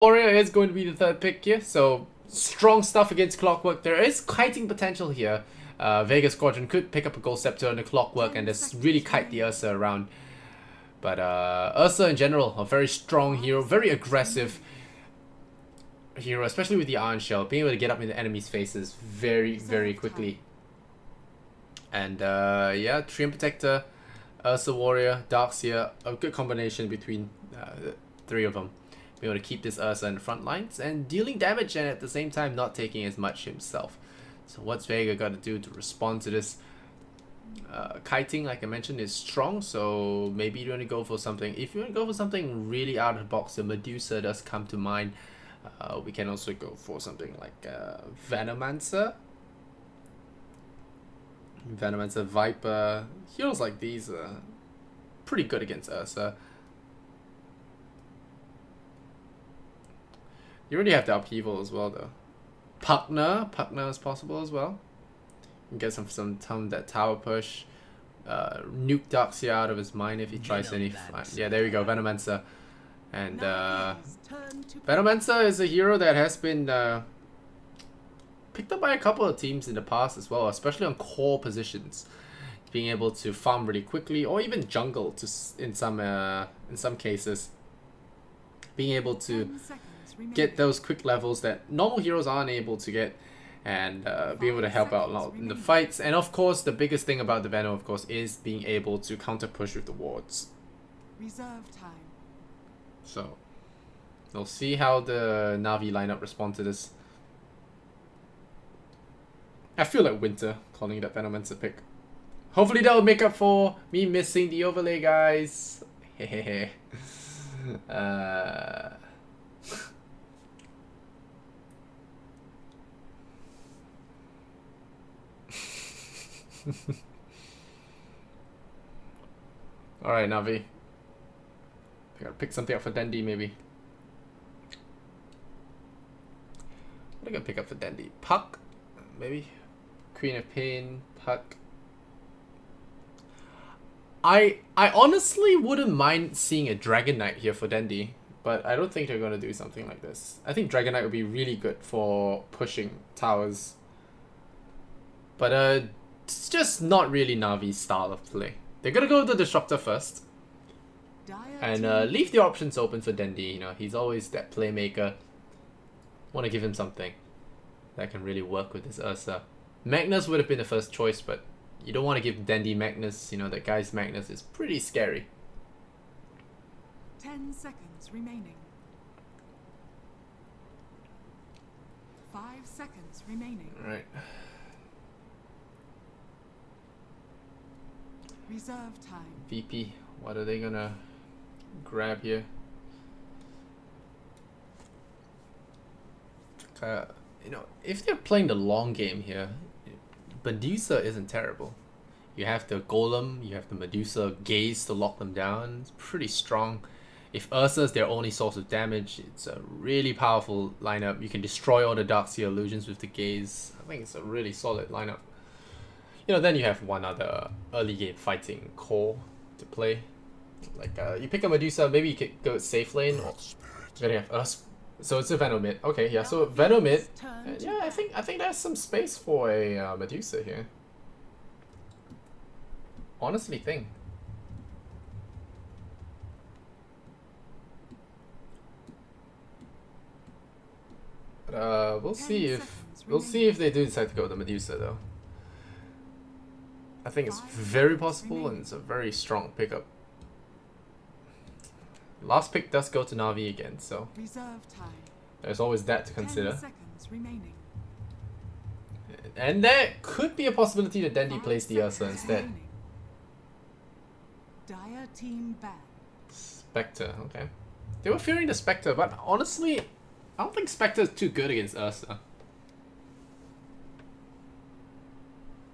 Warrior is going to be the third pick here, so strong stuff against Clockwork. There is kiting potential here. Vega Squadron could pick up a Gold Scepter on the Clockwork and just really kite the Ursa around. But Ursa in general, a very strong hero, very aggressive hero, especially with the Iron Shell, being able to get up in the enemy's faces very quickly. And yeah, Treant Protector, Ursa Warrior, Darkseer, a good combination between the three of them. Being able to keep this Ursa in the front lines and dealing damage and at the same time not taking as much himself. So what's Vega got to do to respond to this? Kiting, like I mentioned, is strong, so maybe you want to go for something. If you want to go for something really out of the box, the Medusa does come to mind. We can also go for something like Venomancer. Venomancer, Viper. Heroes like these are pretty good against Ursa. You already have the upheaval as well, though. Puckner is possible as well. You can get some that tower push. Nuke Darkseer out of his mind if he tries any. Yeah, there we go, Venomancer. And Venomancer is a hero that has been picked up by a couple of teams in the past as well, especially on core positions, being able to farm really quickly or even jungle in some cases, being able to get those quick levels that normal heroes aren't able to get, and be able to help out a lot in the fights. And of course, the biggest thing about the Venom, of course, is being able to counter push with the wards. Reserve time. So we'll see how the Na'Vi lineup respond to this. I feel like Winter calling that Venomancer pick. Hopefully that will make up for me missing the overlay, guys. Hehehe. Alright, Na'Vi. I gotta pick something up for Dendi, maybe. What am I gonna pick up for Dendi? Puck? Maybe? Queen of Pain, Puck. I honestly wouldn't mind seeing a Dragon Knight here for Dendi, but I don't think they're gonna do something like this. I think Dragon Knight would be really good for pushing towers. But it's just not really Na'Vi's style of play. They're gonna go with the Disruptor first. And leave the options open for Dendi, you know, he's always that playmaker. Want to give him something that can really work with this Ursa. Magnus would have been the first choice, but you don't want to give Dendi Magnus, you know, that guy's Magnus is pretty scary. 10 seconds remaining. 5 seconds remaining. Alright. Reserve time. VP, what are they gonna grab here? You know, if they're playing the long game here, Medusa isn't terrible. You have the Golem, you have the Medusa Gaze to lock them down. It's pretty strong. If Ursa is their only source of damage, it's a really powerful lineup. You can destroy all the Darkseer illusions with the Gaze. I think it's a really solid lineup. You know, then you have one other early game fighting core to play. Like, you pick a Medusa, maybe you could go safe lane, or then you have Ursa. So it's a Venomid. Okay, yeah, so Venomid. Yeah, I think there's some space for a Medusa here. Honestly think. But we'll see if they do decide to go with the Medusa though. I think it's very possible and it's a very strong pickup. Last pick does go to Na'Vi again, so there's always that to consider. And there could be a possibility that Dendi plays the Ursa instead. Dire team back. Spectre, okay. They were fearing the Spectre, but honestly, I don't think Spectre is too good against Ursa.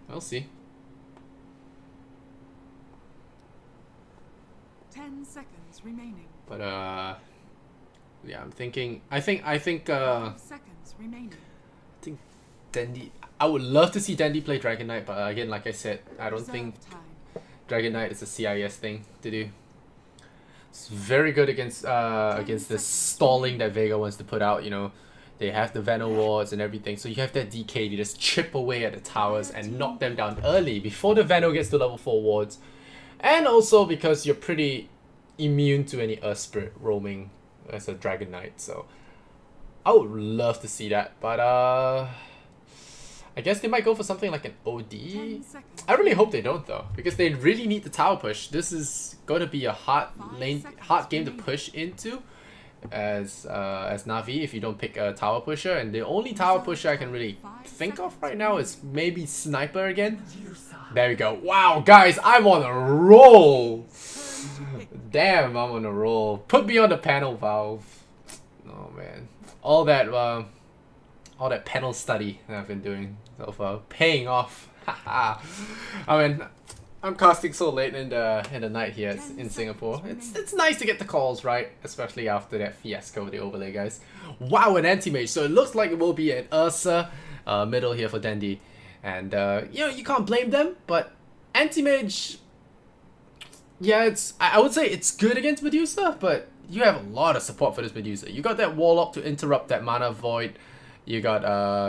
We'll see. 10 seconds remaining. But yeah, I'm thinking. I think 5 seconds remaining. I think Dendi. I would love to see Dendi play Dragon Knight, but again, like I said, I don't think Dragon Knight is a CIS thing to do. It's very good against this stalling that Vega wants to put out. You know, they have the Venom wards and everything, so you have that DK to just chip away at the towers and knock them down early before the Venom gets to level 4 wards, and also because you're pretty immune to any Earth Spirit roaming as a Dragon Knight. So I would love to see that, but I guess they might go for something like an OD. I really hope they don't though, because they really need the tower push. This is going to be a hard game to push into as Na'Vi if you don't pick a tower pusher. And the only tower pusher I can really think of right now is maybe Sniper again. There we go. Wow, guys, I'm on a roll. Damn, I'm on a roll. Put me on the panel, Valve. Oh man, all that panel study that I've been doing so far paying off. I mean, I'm casting so late in the night here in Singapore. It's nice to get the calls right, especially after that fiasco with the overlay, guys. Wow, an anti-mage. So it looks like it will be an Ursa middle here for Dandy, and you know, you can't blame them. But anti-mage, yeah, I would say it's good against Medusa, but you have a lot of support for this Medusa. You got that Warlock to interrupt that mana void. You got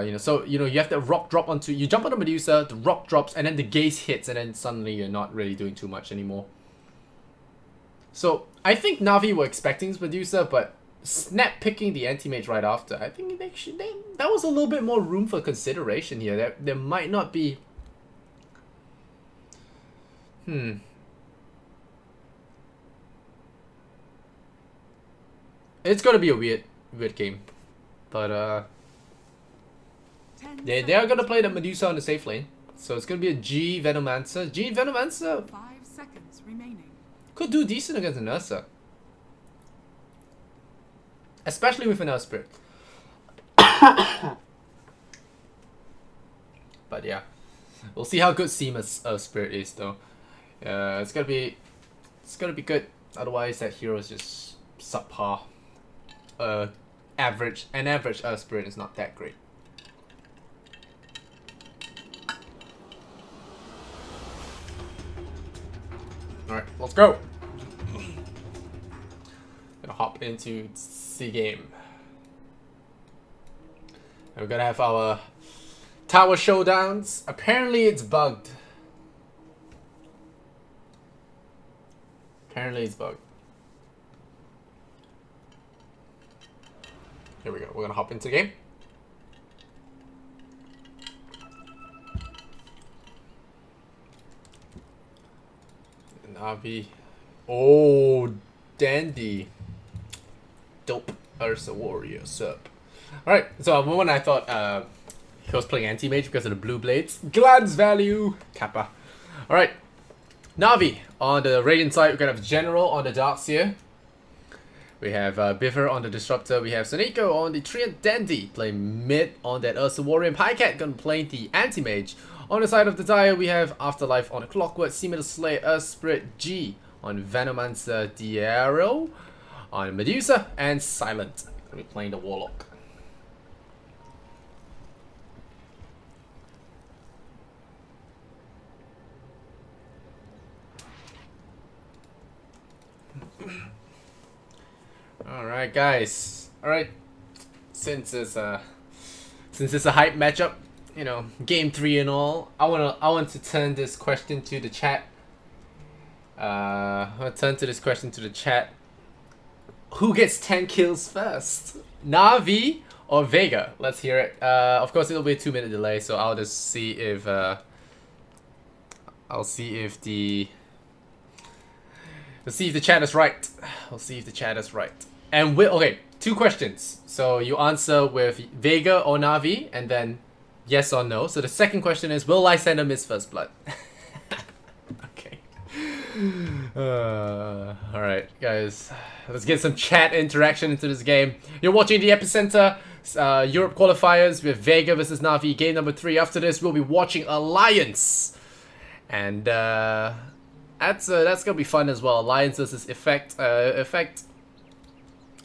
you know, so you know, you have that rock drop onto, you jump on the Medusa, the rock drops, and then the gaze hits, and then suddenly you're not really doing too much anymore. So I think Na'Vi were expecting this Medusa, but snap picking the anti-mage right after, I think that was a little bit more room for consideration here. There might not be it's gonna be a weird game, but they are gonna play the Medusa on the safe lane, so it's gonna be a G Venomancer. G Venomancer 5 seconds remaining. could do decent against an Ursa, especially with an Earth Spirit. But yeah, we'll see how good Seema's Earth Spirit is though. It's gonna be good. Otherwise, that hero is just subpar. An average Earth Spirit is not that great. Alright, let's go. Gonna hop into C game. And we're gonna have our tower showdowns. Apparently it's bugged. Here we go. We're gonna hop into the game. Na'Vi. Oh, Dandy. Dope. Ursa Warrior. Sup. Alright, so at the moment I thought he was playing anti-mage because of the blue blades. Glance value. Kappa. Alright. Na'Vi. On the Radiant side, we're gonna have General on the Darkseer. We have Biffer on the Disruptor. We have Soniko on the Treant Dandy, playing mid on that Ursa Warrior. And Pycat gonna play the Anti-Mage. On the side of the Dire, we have Afterlife on the Clockwork, Seaman the Slayer, Earth Spirit G on Venomancer Diarro, on Medusa, and Silent. Gonna be playing the Warlock. Alright guys, alright, since it's a hype matchup, you know, game 3 and all, I want to turn this question to the chat. Who gets 10 kills first? Na'Vi or Vega? Let's hear it. Of course it'll be a 2-minute delay, so I'll just see if the chat is right. We'll see if the chat is right. And okay, 2 questions. So you answer with Vega or Na'Vi, and then yes or no. So the second question is, will Lysander miss first blood? Okay. Alright, guys. Let's get some chat interaction into this game. You're watching the Epicenter Europe Qualifiers with Vega versus Na'Vi. Game number 3. After this, we'll be watching Alliance. And that's gonna be fun as well. Alliance versus Effect.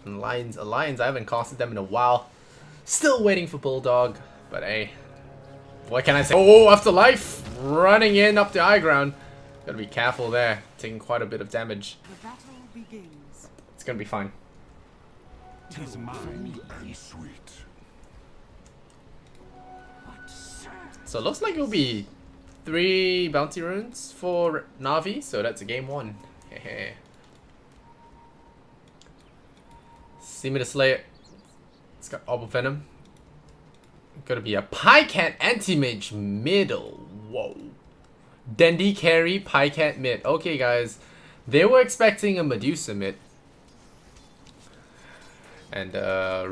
Alliance, I haven't casted them in a while. Still waiting for Bulldog, but hey, what can I say? Oh, Afterlife running in up the high ground. Gotta be careful there, taking quite a bit of damage. The battle begins. It's gonna be fine. Tis mine. So it looks like it'll be 3 bounty runes for Na'Vi, so that's a game 1. Hehe. See me to slay it. It's got Orb of Venom. Gonna be a Pycat anti-mage middle. Whoa. Dendi carry, Pycat mid. Okay guys, they were expecting a Medusa mid. And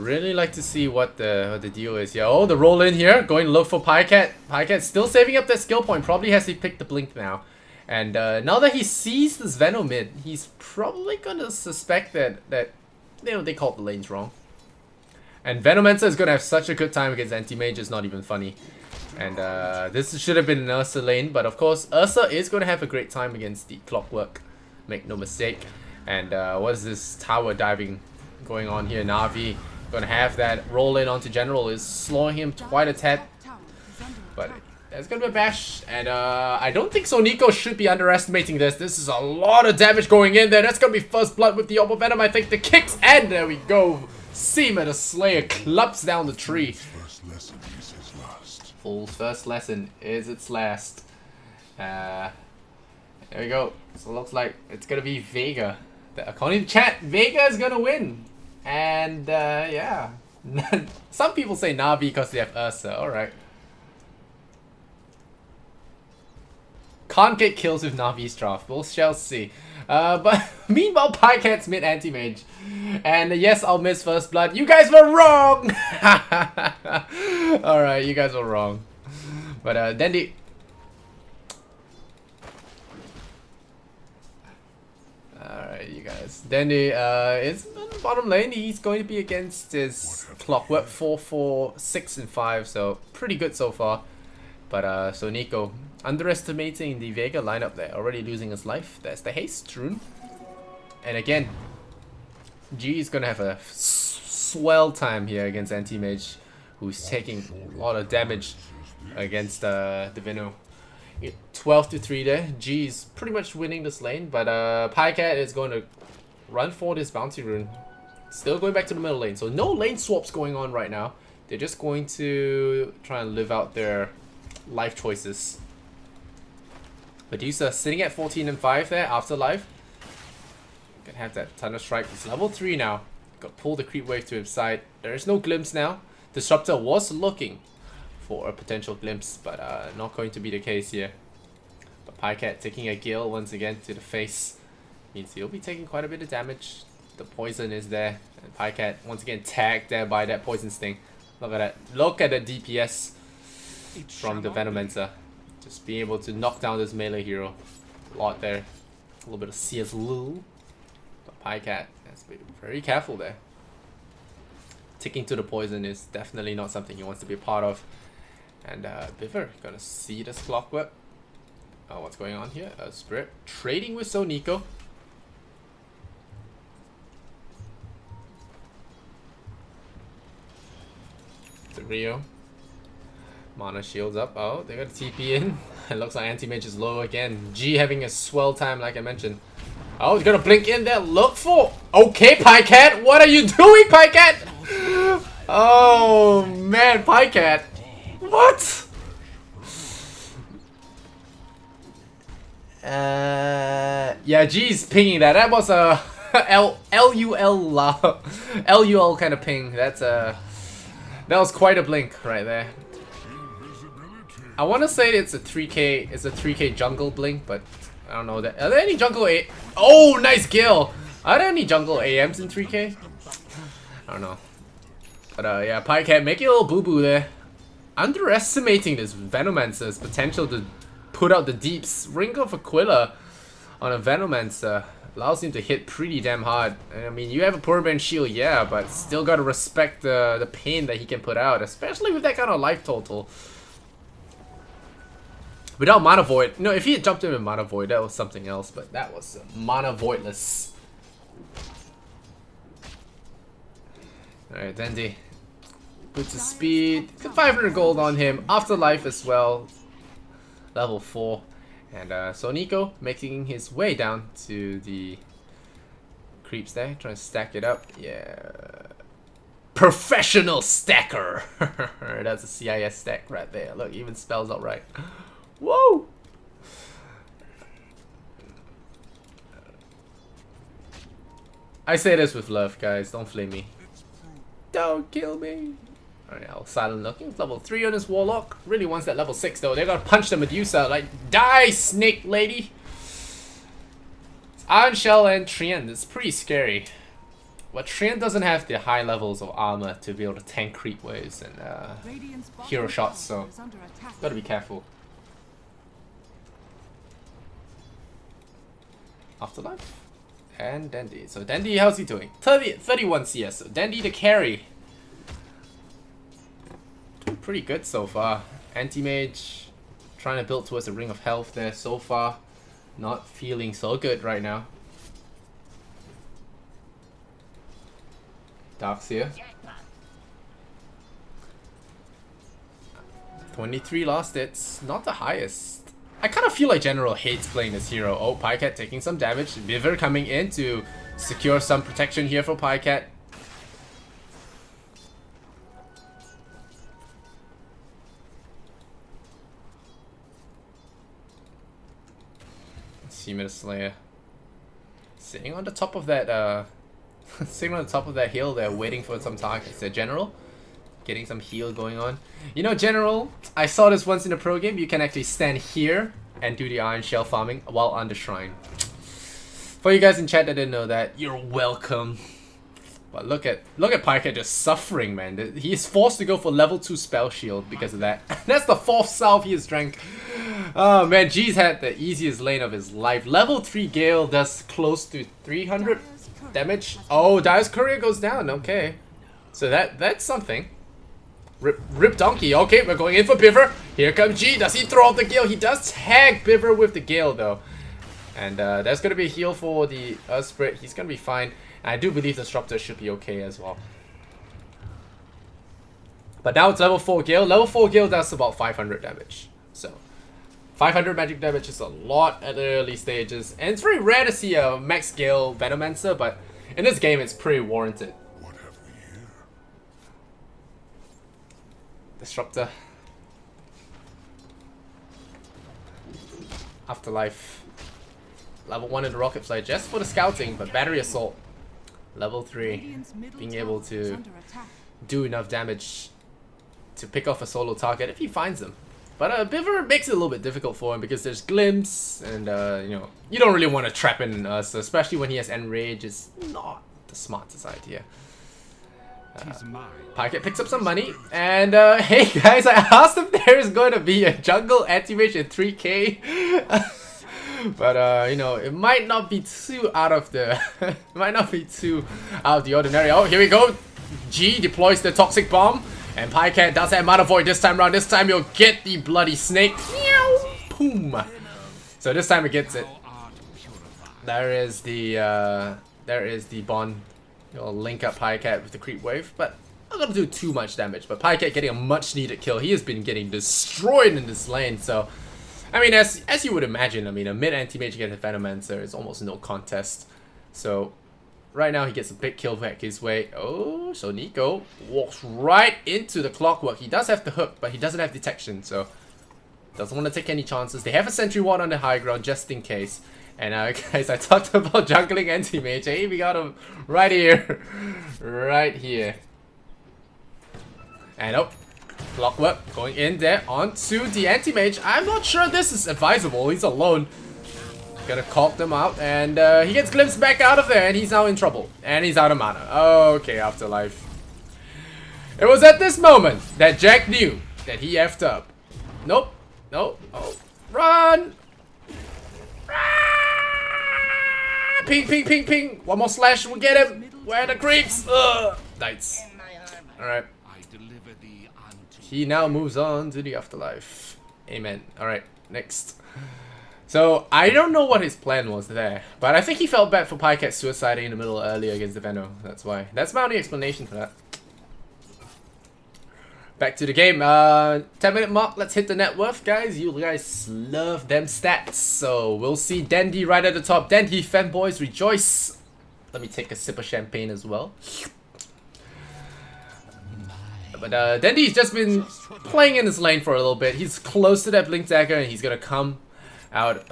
really like to see what the deal is here. Oh, the roll in here, going to look for Pycat. Pycat still saving up that skill point. Probably has to pick the blink now. And now that he sees this Venom mid, he's probably gonna suspect that you know, they called the lanes wrong. And Venomancer is gonna have such a good time against anti-mage. It's not even funny. And this should have been an Ursa lane, but of course Ursa is gonna have a great time against the Clockwork. Make no mistake. And what is this tower diving going on here? Na'Vi gonna have that roll in onto General, is slowing him quite a tad, but there's gonna be a bash, and I don't think so. Nico should be underestimating this. This is a lot of damage going in there. That's gonna be first blood with the Orb of Venom. I think the kicks, and there we go. Seema the Slayer clubs down the tree. Fool's first lesson is its last. There we go. So it looks like it's gonna be Vega. According to chat, Vega is gonna win. And yeah. Some people say Na'Vi because they have Ursa. Alright. Can't get kills with Na'Vi's draft. We shall see. But meanwhile, Pycat's mid anti-mage. And yes, I'll miss first blood. You guys were wrong! Alright, you guys were wrong. But Dendi. Alright, you guys. Dendi is in the bottom lane. He's going to be against his Clockwork 4, 4, 6, and 5. So pretty good so far. But so Nico underestimating the Vega lineup there. Already losing his life. There's the haste rune. And again, G is gonna have a swell time here against anti-mage, who's taking a lot of damage against Divino. 12 to 3 there. G is pretty much winning this lane, but Pycat is going to run for this bounty rune. Still going back to the middle lane, so no lane swaps going on right now. They're just going to try and live out their life choices. Medusa sitting at 14 and 5 there, Afterlife. Can have that Thunder Strike. It's level 3 now. Got pull the creep wave to his side. There is no glimpse now. Disruptor was looking for a potential glimpse, but not going to be the case here. But Pycat taking a gale once again to the face. Means he'll be taking quite a bit of damage. The poison is there. And Pycat once again tagged there by that poison sting. Look at that. Look at the DPS from the Venomancer. Just being able to knock down this melee hero. A lot there. A little bit of CS Lul. But Pycat has to be very careful there. Ticking to the poison is definitely not something he wants to be a part of. And Biver gonna see this Clockwork. Oh, what's going on here? Spirit trading with Nico. To Rio. Mana shields up. Oh, they got a TP in. It looks like anti-mage is low again. G having a swell time like I mentioned. Oh, he's gonna blink in there. Look for. Okay, Pycat. What are you doing, Pycat? Oh man, Pycat. What? Yeah, G's pinging that. That was a LUL kind of ping. That's that was quite a blink right there. I want to say it's a 3k. It's a 3k jungle blink, but I don't know. Are there any jungle A? Oh, nice kill. Are there any jungle AMs in 3k? I don't know. But yeah, Pycat making a little boo boo there. Underestimating this Venomancer's potential to put out the deeps. Ring of Aquila on a Venomancer allows him to hit pretty damn hard. And, I mean, you have a poor man shield, yeah, but still gotta respect the pain that he can put out, especially with that kind of life total. Without Mana Void, no, if he had jumped in with Mana Void, that was something else, but that was Mana Voidless. Alright, Dendi. Boots his speed. Got 500 gold on him. Afterlife as well. Level 4. And so Nico making his way down to the creeps there, trying to stack it up. Yeah. Professional stacker! That's a CIS stack right there. Look, even spells out right. Whoa! I say this with love, guys. Don't flame me. Don't kill me. Alright, I'll silent looking. Level 3 on this Warlock. Really wants that level 6 though. They're gonna punch the Medusa. Like, die, snake lady! It's Iron Shell and Trient. It's pretty scary. But Trient doesn't have the high levels of armor to be able to tank creep waves and hero shots, so gotta be careful. Afterlife? And Dandy. So Dandy, how's he doing? 31 CS. So Dandy the carry. Pretty good so far. Anti-mage trying to build towards a ring of health there so far. Not feeling so good right now. Dark's here. 23 lost hits. Not the highest. I kind of feel like General hates playing this hero. Oh, Pycat taking some damage. Viver coming in to secure some protection here for Pycat. Seaman Slayer. Sitting on the top of that sitting on the top of that hill there, waiting for some targets. The General getting some heal going on. You know, General, I saw this once in a pro game. You can actually stand here and do the Iron Shell farming while on the shrine. For you guys in chat that didn't know that, you're welcome. But look at Pycat just suffering, man. He's forced to go for level 2 spell shield because of that. That's the 4th salve he has drank. Oh man, G's had the easiest lane of his life. Level 3 Gale does close to 300 damage. Oh, Dire's Courier goes down. Okay, so that's something. Rip Donkey. Okay, we're going in for Biver. Here comes G. Does he throw out the Gale? He does tag Biver with the Gale though. And there's going to be a heal for the Spirit. He's going to be fine. And I do believe the Disruptor should be okay as well. But now it's level 4 Gale. Level 4 Gale does about 500 damage. So 500 magic damage is a lot at the early stages. And it's very rare to see a max Gale Venomancer, but in this game it's pretty warranted. What have we here? Disruptor. Afterlife. Level 1 in the Rocket Flyer just for the scouting, but Battery Assault. Level 3. Being able to do enough damage to pick off a solo target if he finds them. But Biver makes it a little bit difficult for him because there's Glimpse and you know, you don't really want to trap in us, especially when he has Enrage. It's not the smartest idea. Pycat picks up some money, and hey guys, I asked if there's going to be a jungle anti-mage in 3K. But you know, it might not be too out of the ordinary. Oh, here we go. G deploys the toxic bomb, and Pycat does have Mana Void this time around. This time you'll get the bloody snake. Meow, boom. So this time it gets it. There is the bond. You'll link up Pycat with the creep wave, but not gonna do too much damage. But Pycat getting a much needed kill. He has been getting destroyed in this lane, so I mean, as you would imagine, I mean, a mid anti-mage against a Venomancer is almost no contest. So right now he gets a big kill back his way. Oh, so Nico walks right into the clockwork. He does have the hook, but he doesn't have detection, so doesn't want to take any chances. They have a sentry ward on the high ground just in case. And guys, I talked about juggling anti-mage. Hey, we got him right here. Right here. And oh, clockwork going in there onto the anti-mage. I'm not sure this is advisable. He's alone. Gonna call them out. And he gets glimpsed back out of there. And he's now in trouble. And he's out of mana. Okay, Afterlife. It was at this moment that Jack knew that he effed up. Nope. Nope. Oh. Run! Ping, ping, ping, ping. One more slash will get him. Where are the creeps? Nice. Alright. He now moves on to the Afterlife. Amen. Alright, next. So, I don't know what his plan was there. But I think he felt bad for Pycat suiciding in the middle earlier against the Veno. That's why. That's my only explanation for that. Back to the game. 10-minute mark. Let's hit the net worth, guys. You guys love them stats. So we'll see Dandy right at the top. Dandy fanboys rejoice. Let me take a sip of champagne as well. But Dendi's just been playing in his lane for a little bit. He's close to that Blink Dagger and he's gonna come out,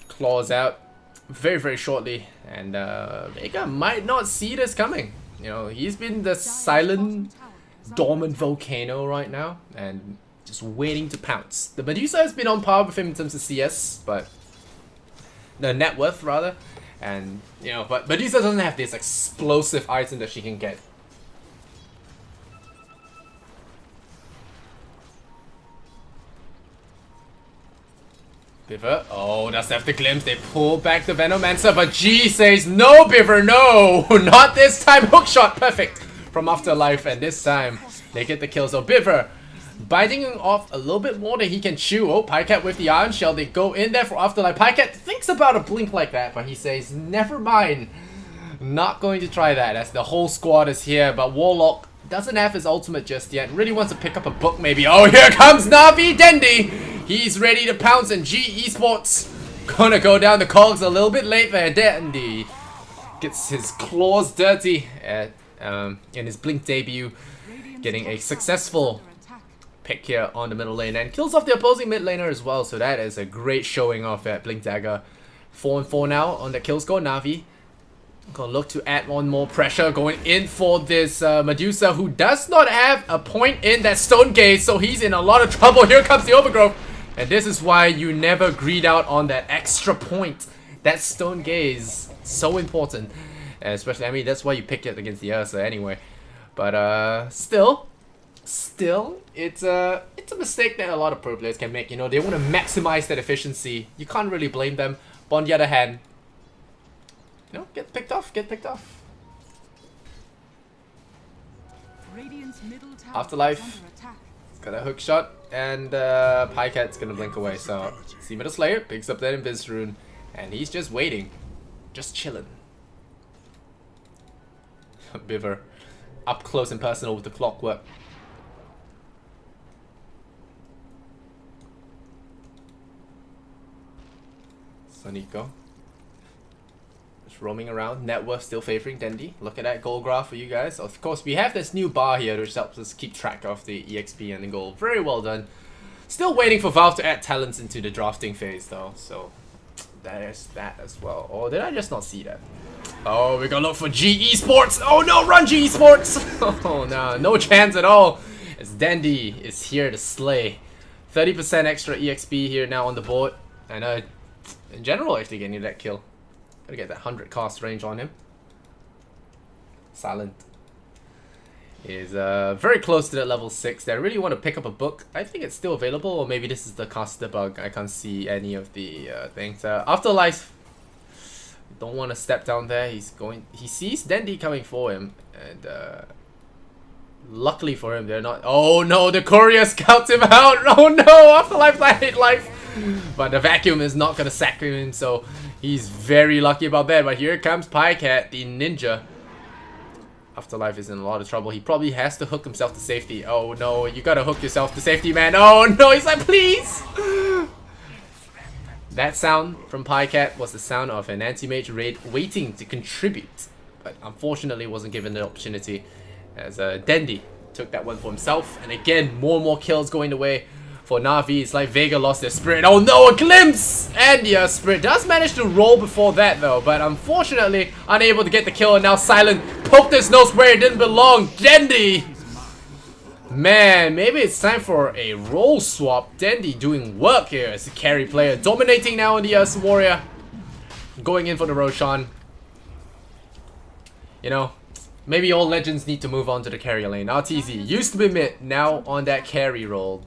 claws out very, very shortly. And Vega might not see this coming. You know, he's been the silent, dormant volcano right now and just waiting to pounce. The Medusa has been on par with him in terms of CS, but the net worth rather. And, you know, but Medusa doesn't have this explosive item that she can get. Biver, oh, does have the glimpse. They pull back the Venomancer, but G says, no, Biver, no! Not this time! Hookshot, perfect! From Afterlife, and this time, they get the kill. So Biver, biting off a little bit more than he can chew. Oh, Pycat with the Iron Shell, they go in there for Afterlife. Pycat thinks about a blink like that, but he says, never mind. Not going to try that, as the whole squad is here, but Warlock doesn't have his ultimate just yet. Really wants to pick up a book maybe. Oh, here comes Navi Dendi! He's ready to pounce, and G eSports gonna go down the cogs a little bit late there. Dendi gets his claws dirty at, in his Blink debut, getting a successful pick here on the middle lane and kills off the opposing mid laner as well. So that is a great showing off at Blink Dagger. 4-4 now on the kill score. Navi gonna look to add on more pressure, going in for this Medusa, who does not have a point in that Stone Gaze, so he's in a lot of trouble. Here comes the Overgrowth, and this is why you never greed out on that extra point. That Stone Gaze, so important, and especially, I mean, that's why you pick it against the Ursa anyway. But still, it's a mistake that a lot of pro players can make. You know, they want to maximize that efficiency. You can't really blame them. But on the other hand, you know, get picked off. Afterlife got a hook shot, and Pycat's gonna blink away. So Seema the Slayer picks up that Invis rune, and he's just waiting, just chilling. Biver up close and personal with the clockwork. Soniko just roaming around. Net worth still favoring Dendi. Look at that goal graph for you guys. Of course, we have this new bar here which helps us keep track of the EXP and the goal. Very well done. Still waiting for Valve to add talents into the drafting phase though, so that is that as well. Or did I just not see that? Oh, we're gonna look for G eSports. Oh no, run G eSports! Oh no, no chance at all. As Dendi is here to slay. 30% extra EXP here now on the board, and in general, actually getting that kill. Gotta get that 100 cast range on him. Silent is very close to that level 6. They really want to pick up a book. I think it's still available, or maybe this is the caster bug. I can't see any of the things. Afterlife don't want to step down there. He sees Dendi coming for him, and luckily for him, they're not. Oh no, the courier scouts him out. Oh no, Afterlife life. But the vacuum is not gonna sack him, so he's very lucky about that. But here comes Pycat, the ninja. Afterlife is in a lot of trouble. He probably has to hook himself to safety. Oh no, you gotta hook yourself to safety, man. Oh no, he's like, please! That sound from Pycat was the sound of an anti-mage raid waiting to contribute, but unfortunately wasn't given the opportunity, as Dendi took that one for himself. And again, more and more kills going the way for Navi. It's like Vega lost their spirit. Oh no, a glimpse! And yeah, Spirit does manage to roll before that though, but unfortunately unable to get the kill, and now Silent poked his nose where it didn't belong. Dendi! Man, maybe it's time for a role swap. Dendi doing work here as a carry player, dominating now on the Ursa Warrior. Going in for the Roshan. You know, maybe all legends need to move on to the carry lane. RTZ used to be mid, now on that carry role.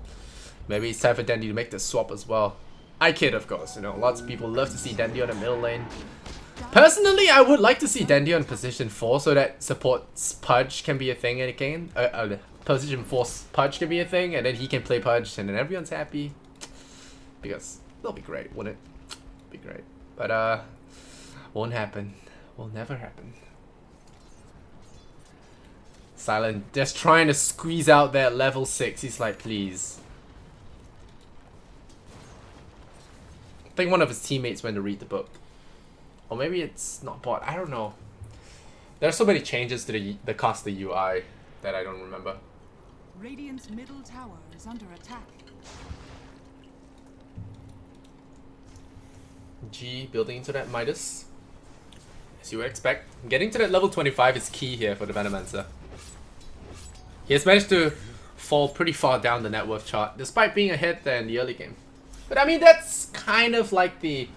Maybe it's time for Dendi to make the swap as well. I kid, of course. You know, lots of people love to see Dendi on the middle lane. Personally, I would like to see Dendi on position 4 so that supports Pudge can be a thing again. Position 4 Pudge can be a thing, and then he can play Pudge, and then everyone's happy. Because that'll be great, wouldn't it? Be great. But won't happen. Will never happen. Silent just trying to squeeze out that level 6. He's like, please. I think one of his teammates went to read the book. Or maybe it's not bought. I don't know. There's so many changes to the caster UI that I don't remember. Radiant's middle tower is under attack. G building into that Midas. As you would expect. Getting to that level 25 is key here for the Venomancer. He has managed to fall pretty far down the net worth chart, despite being ahead there in the early game. But I mean, that's kind of like the...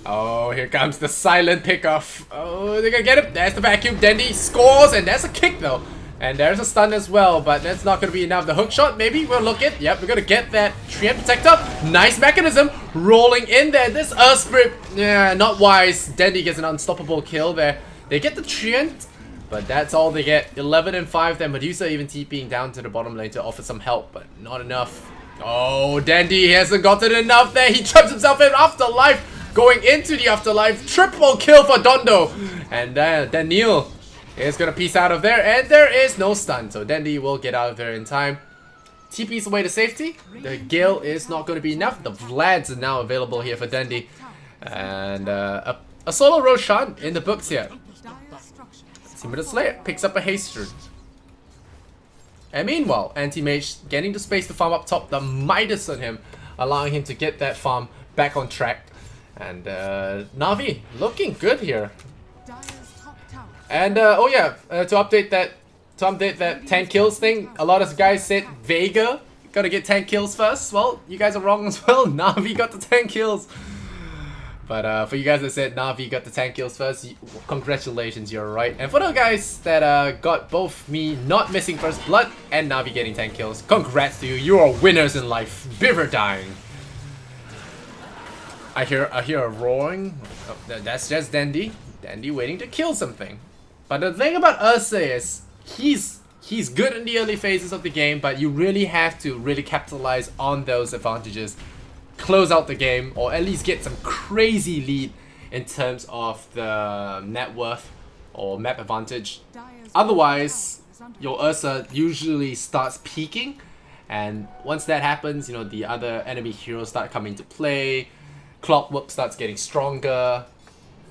Oh, here comes the silent pickoff. Oh, they're gonna get him. There's the vacuum. Dandy scores, and there's a kick though. And there's a stun as well, but that's not gonna be enough. The hook shot, maybe we'll look it. Yep, we're gonna get that Treant Protector. Nice mechanism rolling in there. This Earth Spirit, yeah, not wise. Dandy gets an unstoppable kill there. They get the Treant, but that's all they get. 11 and 5 there. Medusa even TPing down to the bottom lane to offer some help, but not enough. Oh, Dandy hasn't gotten enough there. He traps himself in Afterlife. Going into the Afterlife. Triple kill for Dondo. And Daniel is gonna piece out of there, and there is no stun, so Dandy will get out of there in time. TP's away to safety. The Gale is not gonna be enough. The Vlads are now available here for Dandy, and a solo Roshan in the books here. Timid Slayer picks up a Haster. And meanwhile, Anti-Mage getting the space to farm up top. The Midas on him, allowing him to get that farm back on track. And Na'Vi looking good here. And oh yeah, to update that 10 kills thing, a lot of guys said Vega gotta get 10 kills first. Well, you guys are wrong as well. Na'Vi got the 10 kills. But for you guys that said Na'Vi got the 10 kills first, congratulations, you're right. And for the guys that got both me not missing first blood and Na'Vi getting 10 kills, congrats to you. You are winners in life. Biver dying. I hear a roaring. Oh, that's just Dandy. Dandy waiting to kill something. But the thing about Ursa is he's good in the early phases of the game, but you really have to really capitalize on those advantages, close out the game, or at least get some crazy lead in terms of the net worth or map advantage. Otherwise, your Ursa usually starts peaking, and once that happens, you know, the other enemy heroes start coming to play. Clockwork starts getting stronger.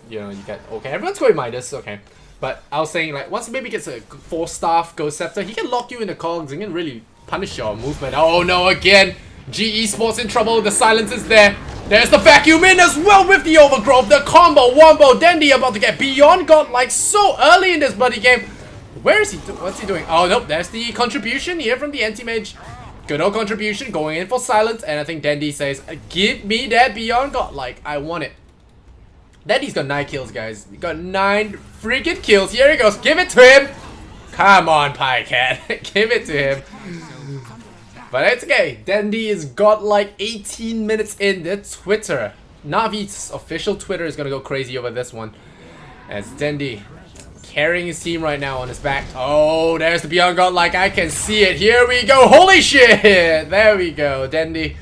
You know, you get... Okay, everyone's going Midas, okay. But I was saying, like, once he maybe gets a 4-staff Ghost Scepter, he can lock you in the cogs and can really punish your movement. Oh no, again! G eSports in trouble, the silence is there. There's the vacuum in as well with the overgrowth, the combo, wombo, Dandy about to get beyond God like so early in this bloody game. Where is he? What's he doing? Oh nope, there's the contribution here from the Anti-Mage. Good old contribution, going in for silence, and I think Dandy says, give me that beyond God, like, I want it. Dandy's got 9 kills, guys. He got 9 freaking kills. Here he goes, give it to him! Come on, Piecat, give it to him. But it's okay, Dandy is got like 18 minutes in the Twitter. Navi's official Twitter is gonna go crazy over this one. As Dandy carrying his team right now on his back. Oh, there's the Beyond God, like I can see it. Here we go. Holy shit! There we go. Dandy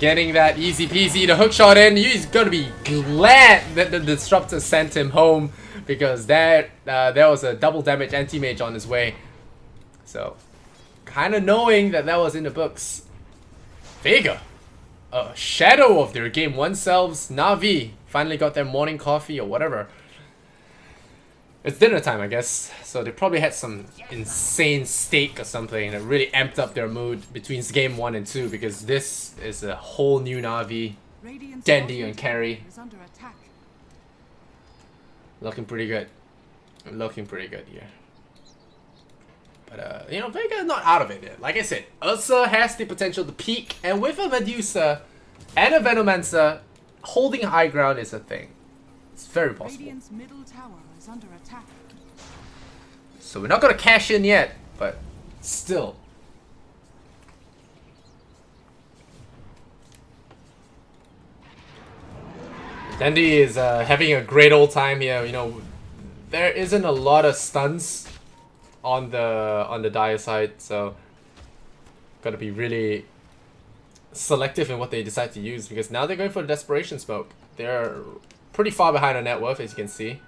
getting that easy peasy, the hook shot in. He's gonna be glad that the Disruptor sent him home, because there was a double damage Anti-Mage on his way. So, kind of knowing that was in the books. Vega, a shadow of their game 1 selves. Na'Vi finally got their morning coffee or whatever. It's dinner time, I guess, so they probably had some insane steak or something that really amped up their mood between game 1 and 2, because this is a whole new Na'Vi. Dandy and Carry. Looking pretty good. Looking pretty good here. But, you know, Vega's not out of it yet. Like I said, Ursa has the potential to peak, and with a Medusa and a Venomancer, holding high ground is a thing. It's very possible. Under attack. So we're not gonna cash in yet, but still. Dandy is having a great old time here. You know, there isn't a lot of stuns on the dire side, so gotta be really selective in what they decide to use, because now they're going for the desperation smoke. They're pretty far behind on net worth, as you can see.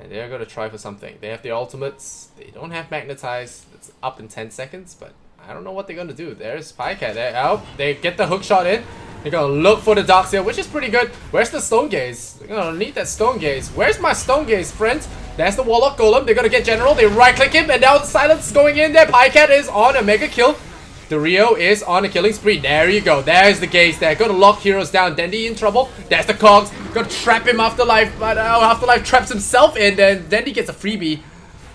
And they're going to try for something. They have the ultimates. They don't have Magnetize. It's up in 10 seconds, but I don't know what they're going to do. There's Piecat there. Oh, they get the hook shot in. They're gonna look for the Darkseer, which is pretty good. Where's the Stone Gaze? They're gonna need that Stone Gaze. Where's my Stone Gaze, friends? There's the Warlock Golem. They're gonna get General. They right-click him, and now the Silence is going in there. Pycat is on a mega kill. The Rio is on a killing spree. There you go. There's the Gaze there. Gonna lock heroes down. Dendy in trouble. There's the Cogs. Gonna trap him Afterlife, but Afterlife traps himself in. Then Dendy gets a freebie.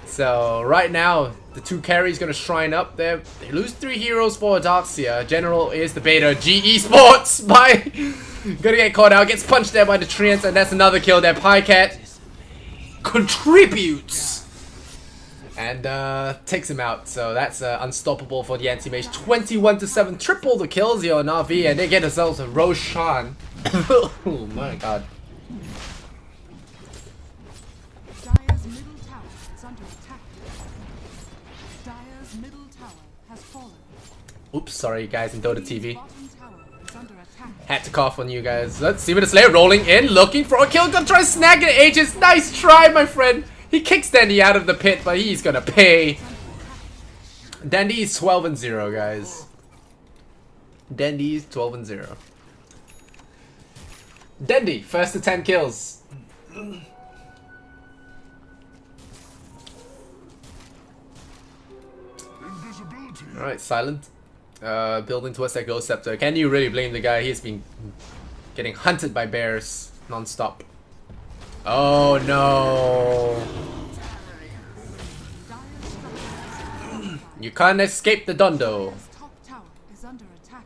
So right now, the two carries gonna shrine up there. They lose 3 heroes for a Darkseer. General is the beta. eSports by gonna get caught out. Gets punched there by the Treants, and that's another kill there. Pycat contributes and takes him out. So that's unstoppable for the anti-mage. 21-7, triple the kills here on Na'Vi, and they get themselves a Roshan. Oh my god. Dire's middle tower is under attack. Dire's middle tower has fallen. Oops, sorry guys in Dota TV. Bottom tower is under attack. Had to cough on you guys. Let's see what the Slayer rolling in, looking for a kill. Gonna try to snag it. Aegis. Nice try, my friend. He kicks Dandy out of the pit, but he's gonna pay. Dandy is 12-0, guys. Dandy is 12-0. Dandy, first to 10 kills. Alright, Silent. Building towards that Ghost Scepter. Can you really blame the guy? He's been getting hunted by bears non-stop. Oh no. You can't escape the Dundo. Top tower is under attack.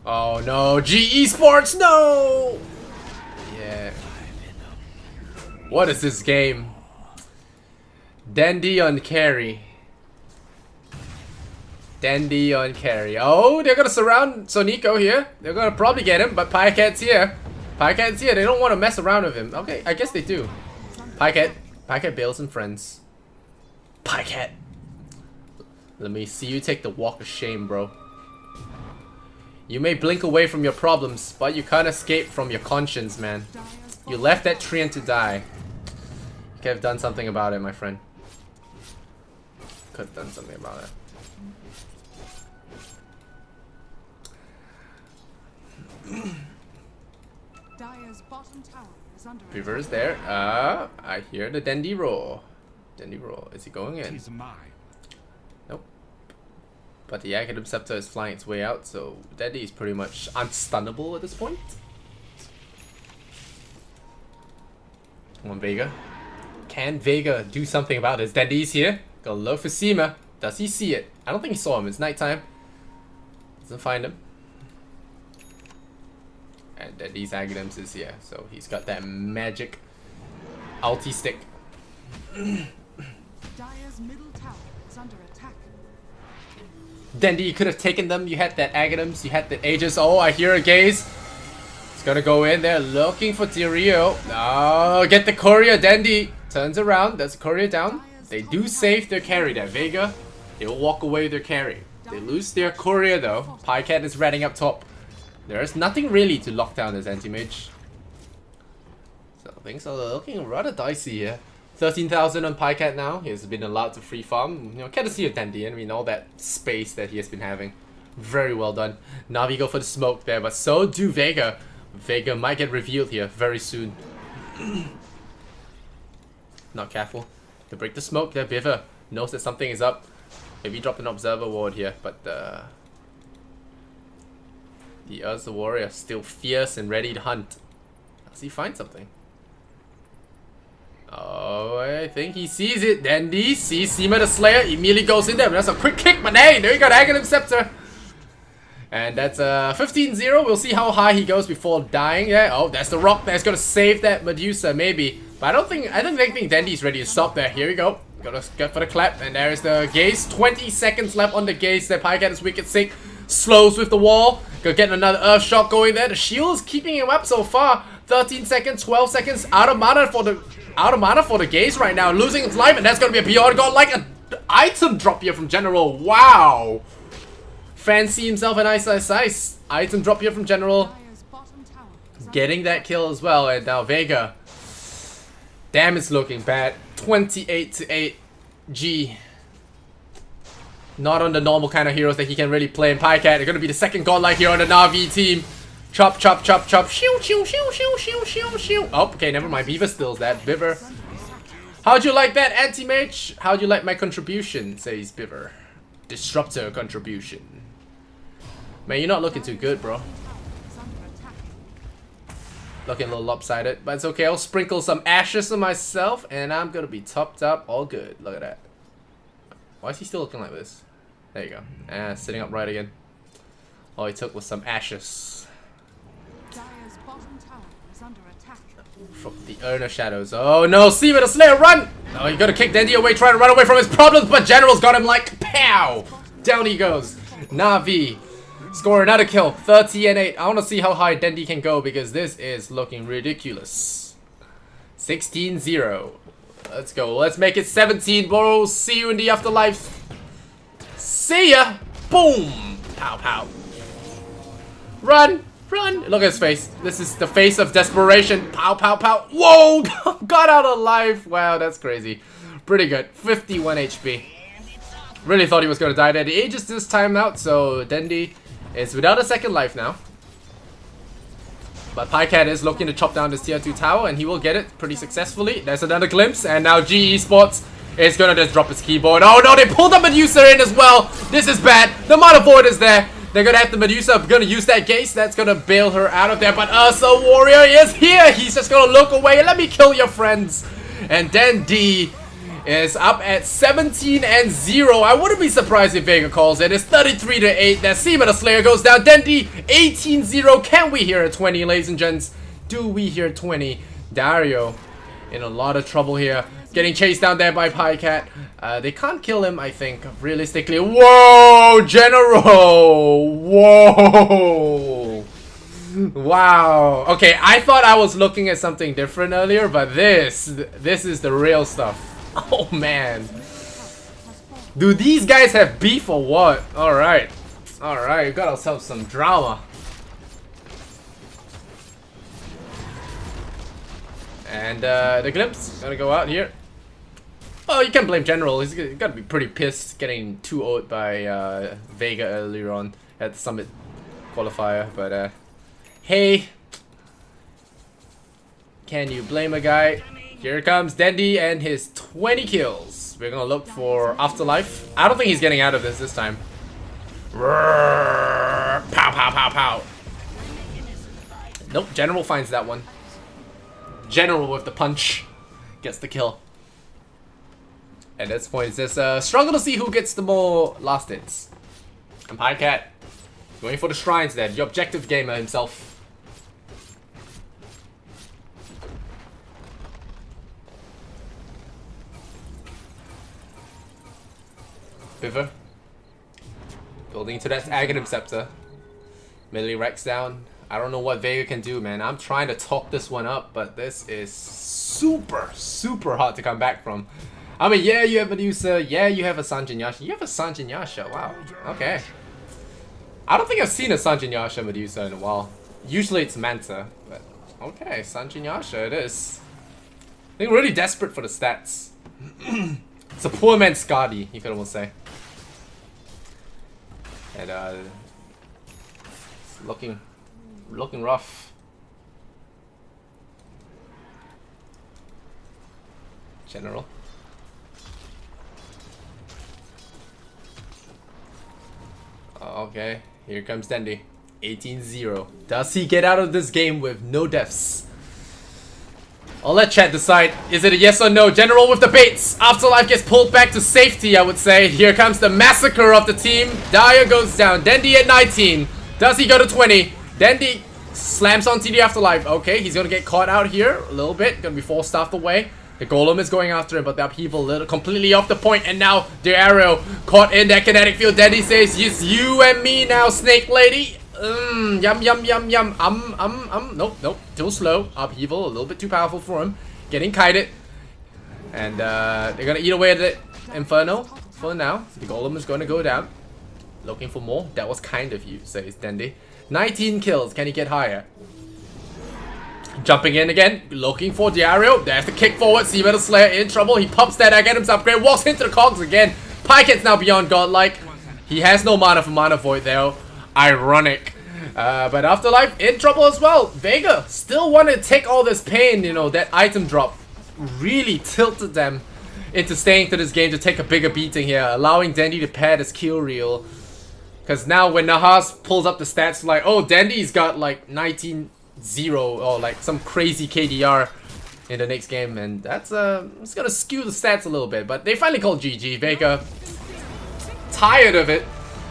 Oh no, eSports, no! Yeah. What is this game? Dandy on carry. Dandy on carry. Oh, they're gonna surround Sonico here. They're gonna probably get him, but Pycat's here. Pycat's here. They don't want to mess around with him. Okay, I guess they do. Pycat bails and friends. Pycat. Let me see you take the walk of shame, bro. You may blink away from your problems, but you can't escape from your conscience, man. You left that Treant to die. You could have done something about it, my friend. Could have done something about it. Dire's bottom tower is under Reverse there. I hear the Dandy roar. Dandy roar. Is he going in? Tis mine. Nope. But the Aghanim Scepter is flying its way out, so Dandy is pretty much unstunnable at this point. Come on, Vega. Can Vega do something about this? Dandy's here. Gotta look for Seema. Does he see it? I don't think he saw him. It's nighttime. Doesn't find him. And Dandy's Aghanims is here, so he's got that magic ulti stick. Dire's middle tower is under attack. Dandy, you could have taken them. You had that Aghanims, you had the Aegis. Oh, I hear a gaze. It's gonna go in there looking for Tyrio. Oh, get the courier. Dandy turns around. That's a courier down. They do save their carry there. Vega, they will walk away with their carry. They lose their courier though. Pycat is running up top. There's nothing really to lock down this anti-mage. So things are looking rather dicey here. 13,000 on Pycat now. He has been allowed to free farm. You know, courtesy of Dandy. I mean, all that space that he has been having. Very well done. Na'Vi go for the smoke there, but so do Vega. Vega might get revealed here very soon. Not careful. They break the smoke there. Biver knows that something is up. Maybe drop an observer ward here, but the Urza warrior still fierce and ready to hunt. Does he find something? Oh, I think he sees it. Dandy sees Seema the Slayer, immediately goes in there. But that's a quick kick, but hey, there you go, Aghanim Scepter. And that's 15-0. We'll see how high he goes before dying. Yeah. Oh, that's the rock that's gonna save that Medusa, maybe. But I don't think Dandy's ready to stop there. Here we go. Gotta go for the clap, and there's the gaze. 20 seconds left on the gaze. That Pycat is wicked sick. Slows with the wall. Gonna get another earth shot going there. The shield is keeping him up so far. 13 seconds, 12 seconds. Out of mana for the gaze right now. Losing its life, and that's gonna be a beyond god like an item drop here from General. Wow. Fancy himself an ice. Item drop here from General. Dire's bottom tower is under Getting that kill as well, and now Vega. Damn, it's looking bad. 28-8. G. Not on the normal kind of heroes that he can really play in Pycat. They're gonna be the second godlike hero on the Na'Vi team. Chop, chop, chop, chop. Shoo, shoo, shoo, shoo, shoo, shoo, shoo. Oh, okay, never mind. Beaver steals that. Biver. How'd you like that, anti-mage? How'd you like my contribution? Says Biver. Disruptor contribution. Man, you're not looking too good, bro. Looking a little lopsided, but it's okay. I'll sprinkle some ashes on myself, and I'm gonna be topped up. All good. Look at that. Why is he still looking like this? There you go. Ah, sitting upright again. All he took was some ashes. Dire's bottom tower is under attack. From the Urna Shadows. Oh no, Seaman the Slayer, run! Oh, you gotta kick Dandy away, trying to run away from his problems, but General's got him like pow! Down he goes. Na'Vi. Score another kill. 30 and 8. I wanna see how high Dandy can go because this is looking ridiculous. 16-0. Let's go. Let's make it 17, bro. See you in the afterlife. See ya! Boom! Pow pow. Run! Run! Look at his face. This is the face of desperation. Pow pow pow. Whoa! Got out alive. Wow, that's crazy. Pretty good. 51 HP. Really thought he was gonna die there. The Aegis this time out, so Dendi is without a second life now. But Pycat is looking to chop down this tier 2 tower, and he will get it pretty successfully. There's another glimpse, and now GE Sports is gonna just drop his keyboard. Oh no, they pulled the Medusa in as well. This is bad. The Mana Void is there. They're gonna have the Medusa, gonna use that Gaze. That's gonna bail her out of there. But Ursa Warrior is here. He's just gonna look away. Let me kill your friends. And then D is up at 17 and 0. I wouldn't be surprised if Vega calls it. It's 33 to 8. That Seaman the Slayer goes down. Dendi 18-0. Can we hear a 20, ladies and gents? Do we hear 20? Dario in a lot of trouble here. Getting chased down there by Pycat. They can't kill him, I think, realistically. Whoa, General! Whoa! Wow. Okay, I thought I was looking at something different earlier, but this is the real stuff. Oh man. Do these guys have beef or what? Alright. Alright, we got ourselves some drama. And the glimpse gonna go out here. Oh, you can't blame General. He's gotta be pretty pissed getting 2-0'd by Vega earlier on at the Summit qualifier. But hey, can you blame a guy? Here comes Dendi and his 20 kills. We're gonna look for Afterlife. I don't think he's getting out of this time. Pow, pow, pow, pow. Nope, General finds that one. General with the punch gets the kill. At this point, it's just struggle to see who gets the more last hits. And Pycat going for the shrines then. The objective gamer himself. Biver. Building to that Aghanim Scepter. Melee Rex down. I don't know what Vega can do, man. I'm trying to talk this one up, but this is super, super hard to come back from. I mean, yeah, you have Medusa. Yeah, you have a Sanjin Yasha. You have a Sanjin Yasha. Wow. Okay. I don't think I've seen a Sanjin Yasha Medusa in a while. Usually it's Manta, but okay, Sanjin Yasha it is. I think really desperate for the stats. It's a poor man's Skadi, you could almost say. And it's looking rough. General. Okay, here comes Dendi. 18-0. Does he get out of this game with no deaths? I'll let chat decide. Is it a yes or no? General with the baits. Afterlife gets pulled back to safety, I would say. Here comes the massacre of the team. Dyer goes down. Dendi at 19. Does he go to 20? Dendi slams onto the Afterlife. Okay, he's gonna get caught out here a little bit. Gonna be forced off the way. The Golem is going after him, but the upheaval completely off the point. And now the arrow caught in that kinetic field. Dendi says, it's you and me now, Snake Lady. Yum, yum, yum, yum. Nope, nope. Too slow. Upheaval, a little bit too powerful for him. Getting kited. And they're gonna eat away at the Inferno for now. The Golem is gonna go down. Looking for more. That was kind of you, says Dendi. 19 kills. Can he get higher? Jumping in again. Looking for Diario. There's the kick forward. Seaman the Slayer in trouble. He pops that Aghanim's upgrade. Walks into the cogs again. Pyket's now beyond godlike. He has no mana for Mana Void though. Ironic. But Afterlife in trouble as well. Vega still want to take all this pain, you know, that item drop really tilted them into staying to this game to take a bigger beating here, allowing Dandy to pad his kill reel. Because now when Nahas pulls up the stats, like, oh, Dandy's got like 19-0 or like some crazy KDR in the next game, and that's it's gonna skew the stats a little bit. But they finally called GG. Vega tired of it.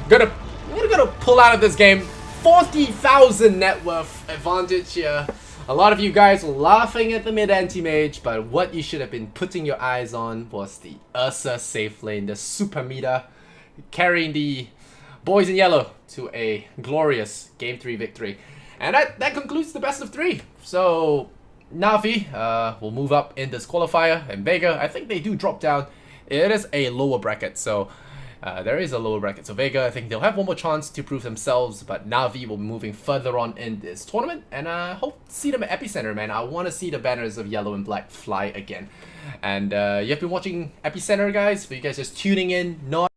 We're gonna pull out of this game. 40,000 net worth advantage here. A lot of you guys were laughing at the mid anti-mage, but what you should have been putting your eyes on was the Ursa safe lane, the super meter, carrying the boys in yellow to a glorious Game 3 victory. And that concludes the best of 3. So Na'Vi will move up in this qualifier, and Vega, I think they do drop down. It is a lower bracket, so there is a lower bracket. So Vega, I think they'll have one more chance to prove themselves, but Na'Vi will be moving further on in this tournament, and I hope to see them at Epicenter, man. I want to see the banners of yellow and black fly again. And you have been watching Epicenter, guys. For you guys just tuning in, not